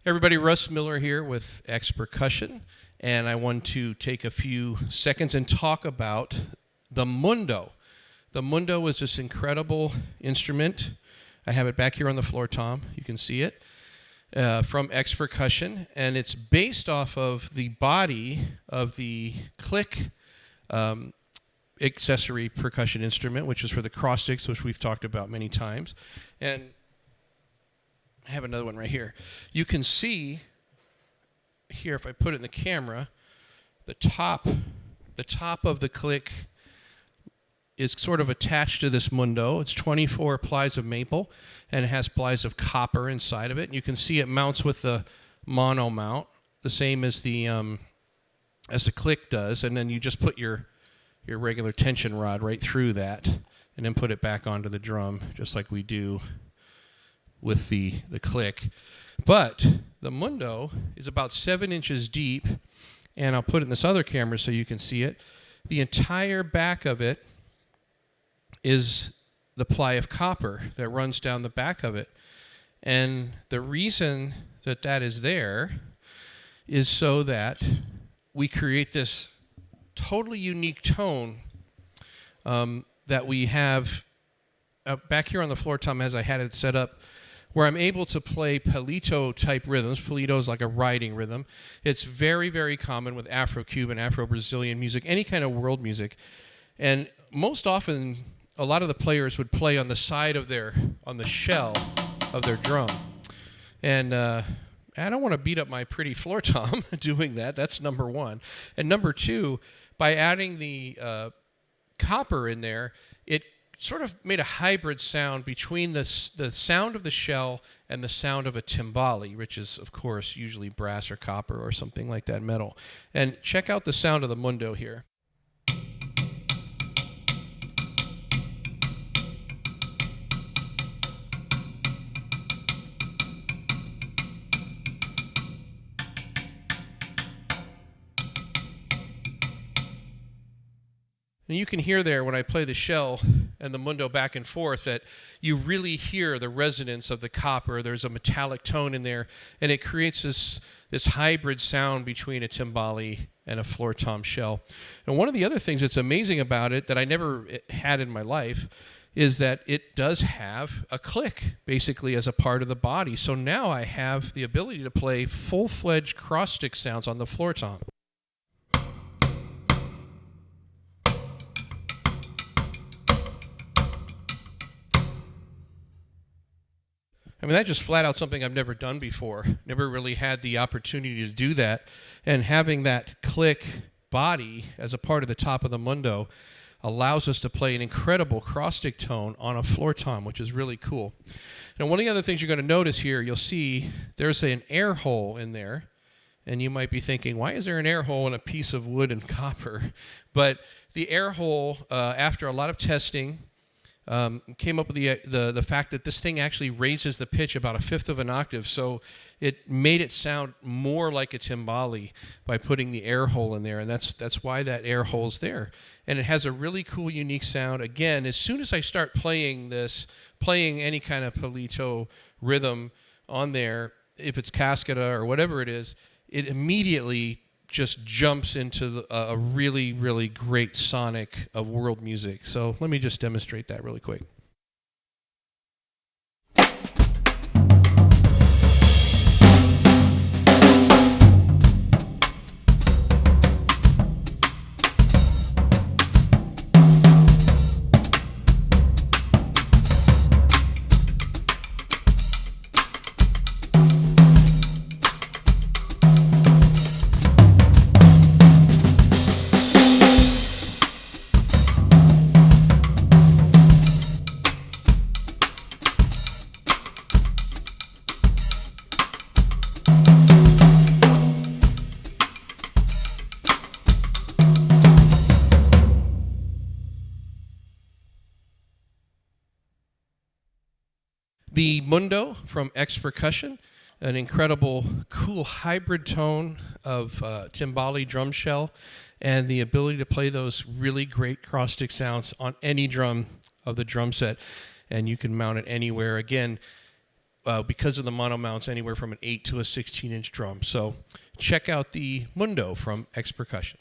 Everybody, Russ Miller here with X-Percussion, and I want to take a few seconds and talk about the MUNDO. The MUNDO is this incredible instrument. I have it back here on the floor, Tom. You can see it, from X-Percussion, and it's based off of the body of the click accessory percussion instrument, which is for the cross sticks, which we've talked about many times. And I have another one right here. You can see here, if I put it in the camera, the top of the click is sort of attached to this MUNDO. It's 24 plies of maple, and it has plies of copper inside of it. And you can see it mounts with the mono mount, the same as the click does. And then you just put your regular tension rod right through that, and then put it back onto the drum, just like we do with the click. But the MUNDO is about 7 inches deep, and I'll put it in this other camera so you can see it. The entire back of it is the ply of copper that runs down the back of it. And the reason that that is there is so that we create this totally unique tone that we have back here on the floor, Tom, as I had it set up, where I'm able to play palito-type rhythms. Palito is like a riding rhythm. It's very, very common with Afro-Cuban, Afro-Brazilian music, any kind of world music. And most often, a lot of the players would play on the side of on the shell of their drum. And I don't want to beat up my pretty floor tom doing that. That's number one. And number two, by adding the copper in there, it sort of made a hybrid sound between the sound of the shell and the sound of a timbale, which is, of course, usually brass or copper or something like that, metal. And check out the sound of the MUNDO here. And you can hear there when I play the shell and the MUNDO back and forth that you really hear the resonance of the copper. There's a metallic tone in there, and it creates this hybrid sound between a timbale and a floor tom shell. And one of the other things that's amazing about it that I never had in my life is that it does have a click, basically, as a part of the body. So now I have the ability to play full-fledged cross-stick sounds on the floor tom. I mean, that's just flat out something I've never done before. Never really had the opportunity to do that. And having that click body as a part of the top of the MUNDO allows us to play an incredible cross-stick tone on a floor tom, which is really cool. Now, one of the other things you're going to notice here, you'll see there's an air hole in there. And you might be thinking, why is there an air hole in a piece of wood and copper? But the air hole, after a lot of testing, came up with the fact that this thing actually raises the pitch about 1/5 of an octave, so it made it sound more like a timbale by putting the air hole in there, and that's why that air hole's there. And it has a really cool, unique sound. Again, as soon as I start playing any kind of palito rhythm on there, if it's cascada or whatever it is, it immediately just jumps into a really, really great sonic of world music. So let me just demonstrate that really quick. The MUNDO from X-Percussion, an incredible, cool hybrid tone of timbale drum shell, and the ability to play those really great cross-stick sounds on any drum of the drum set, and you can mount it anywhere. Again, because of the mono mounts, anywhere from an 8 to a 16-inch drum. So check out the MUNDO from X-Percussion.